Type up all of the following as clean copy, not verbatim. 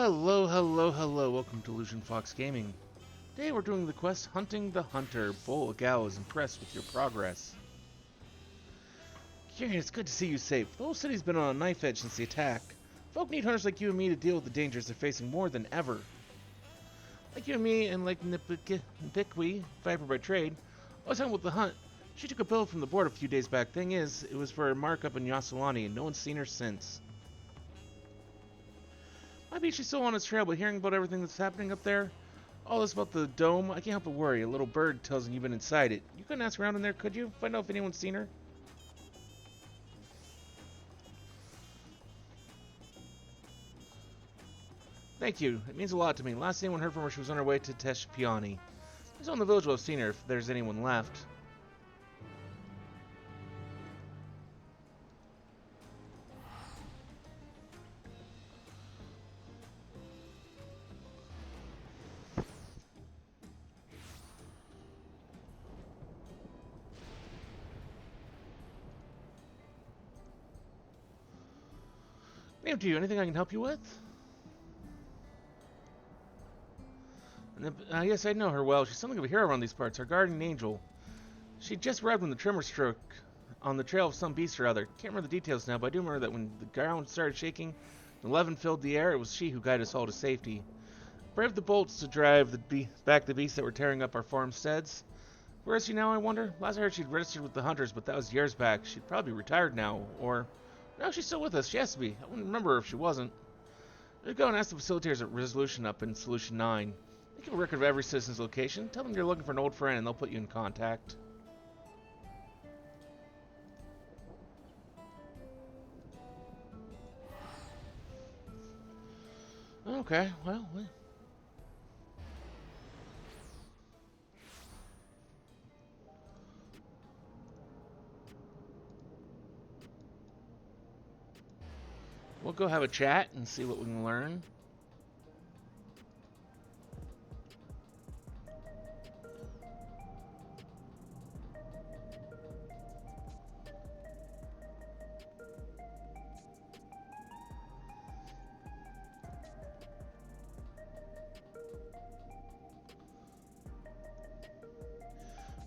Hello, hello, hello. Welcome to Illusion Fox Gaming. Today we're doing the quest Hunting the Hunter. Bull Gal is impressed with your progress. Kieran, it's good to see you safe. The whole city's been on a knife edge since the attack. Folk need hunters like you and me to deal with the dangers they're facing more than ever. Like you and me, and like Nipikwi, Viper by trade, I was hunting with the hunt. She took a bill from the board a few days back. Thing is, it was for a markup in Yasulani, and no one's seen her since. Maybe she's still on his trail, but hearing about everything that's happening up there, all this about the dome, I can't help but worry. A little bird tells me you've been inside it. You couldn't ask around in there, could you? Find out if anyone's seen her? Thank you. It means a lot to me. Last anyone heard from her, she was on her way to Teshpiani. There's no one in the village will have seen her if there's anyone left. Name to you. Anything I can help you with? Yes, I know her well. She's something of a hero around these parts. Our guardian angel. She just arrived when the tremor struck on the trail of some beast or other. Can't remember the details now, but I do remember that when the ground started shaking and levin filled the air, it was she who guided us all to safety. Braved the bolts to drive back the beasts that were tearing up our farmsteads. Where is she now, I wonder? Last I heard she'd registered with the hunters, but that was years back. She'd probably be retired now, or... No, she's still with us. She has to be. I wouldn't remember her if she wasn't. Let's go and ask the facilitators at Resolution up in Solution 9. They keep a record of every citizen's location. Tell them you're looking for an old friend and they'll put you in contact. Okay, well... We'll go have a chat and see what we can learn.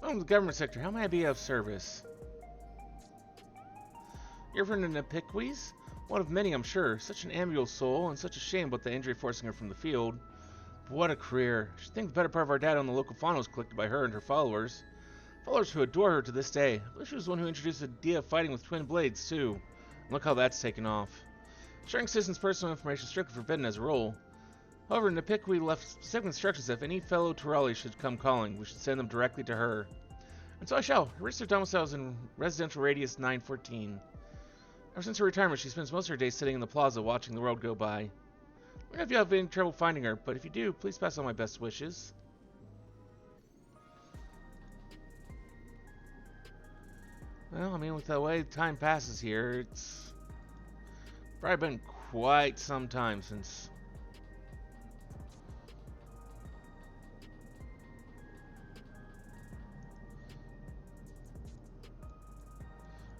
Welcome to the government sector. How may I be of service? You're from the Nipikwi's? One of many, I'm sure. Such an amiable soul, and such a shame about the injury forcing her from the field. But what a career. She'd think the better part of our data on the local fauna was collected by her and her followers. Followers who adore her to this day. I believe she was the one who introduced the idea of fighting with twin blades, too. And look how that's taken off. Sharing citizens' personal information is strictly forbidden as a rule. However, Nipikwi left specific instructions that if any fellow Turali should come calling, we should send them directly to her. And so I shall. Her registered domicile is in Residential Radius 914. Ever since her retirement, she spends most of her days sitting in the plaza watching the world go by. I don't know if you have any trouble finding her, but if you do, please pass on my best wishes. Well, I mean, with the way time passes here, it's probably been quite some time since...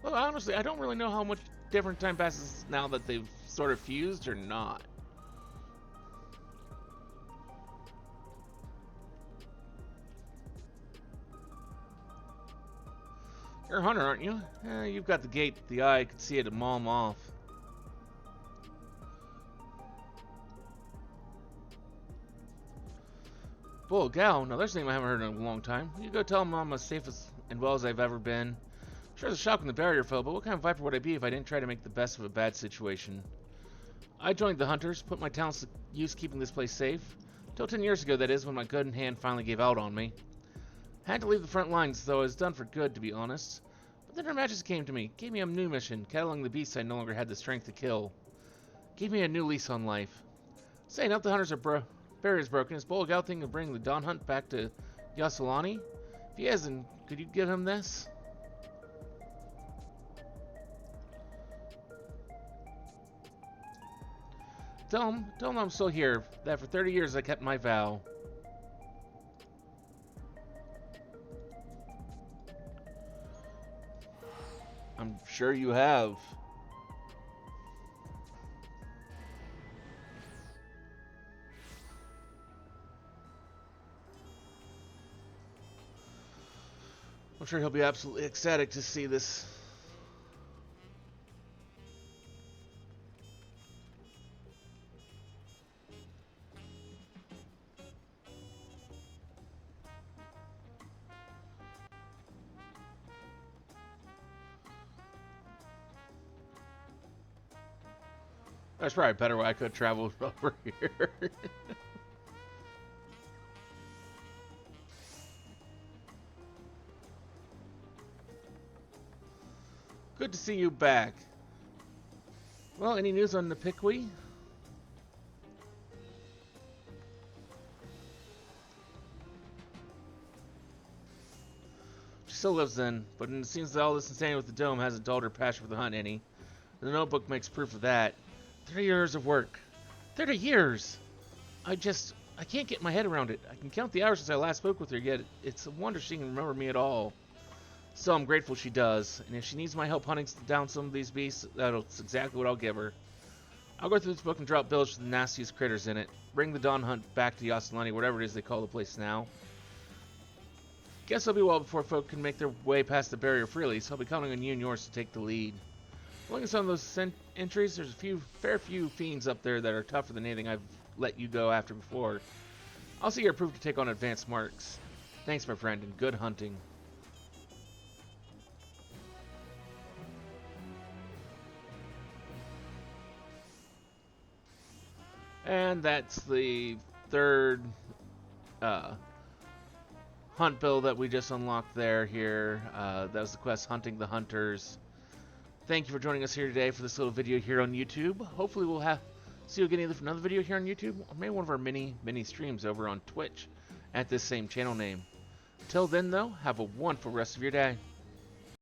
Well, honestly, I don't really know how much different time passes now that they've sort of fused or not. You're a hunter, aren't you? You've got the gait, the eye, I could see it a mile off. Bull Gal, now there's a name I haven't heard in a long time. You go tell him I'm as safe as and well as I've ever been. Sure, it's a shock when the barrier fell, but what kind of viper would I be if I didn't try to make the best of a bad situation? I joined the hunters, put my talents to use keeping this place safe. Till 10 years ago, that is, when my good hand finally gave out on me. I had to leave the front lines, though I was done for good, to be honest. But then her majesty came to me, gave me a new mission, cataloging the beasts I no longer had the strength to kill. Gave me a new lease on life. Saying up the hunters are barriers broken, is Bull Gal thinking of bringing the Dawn Hunt back to Yasulani? If he hasn't, could you give him this? Tell him I'm still here, that for 30 years I kept my vow. I'm sure you have. I'm sure he'll be absolutely ecstatic to see this. That's probably a better way I could travel over here. Good to see you back. Well, any news on the Pickwe? She still lives in, but it seems that all this insanity with the dome hasn't dulled her passion for the hunt any. The notebook makes proof of that. 30 years of work. 30 years! I can't get my head around it. I can count the hours since I last spoke with her, yet it's a wonder she can remember me at all. So I'm grateful she does, and if she needs my help hunting down some of these beasts, that's exactly what I'll give her. I'll go through this book and drop bills for the nastiest critters in it. Bring the dawn hunt back to Yoselani, whatever it is they call the place now. Guess it'll be a while before folk can make their way past the barrier freely, so I'll be counting on you and yours to take the lead. Looking at some of those entries, there's a fair few fiends up there that are tougher than anything I've let you go after before. I'll see you're approved to take on advanced marks. Thanks, my friend, and good hunting. And that's the third hunt bill that we just unlocked here. That was the quest Hunting the Hunters. Thank you for joining us here today for this little video here on YouTube. Hopefully we'll see you again either for another video here on YouTube or maybe one of our mini streams over on Twitch at this same channel name. Till then though, have a wonderful rest of your day.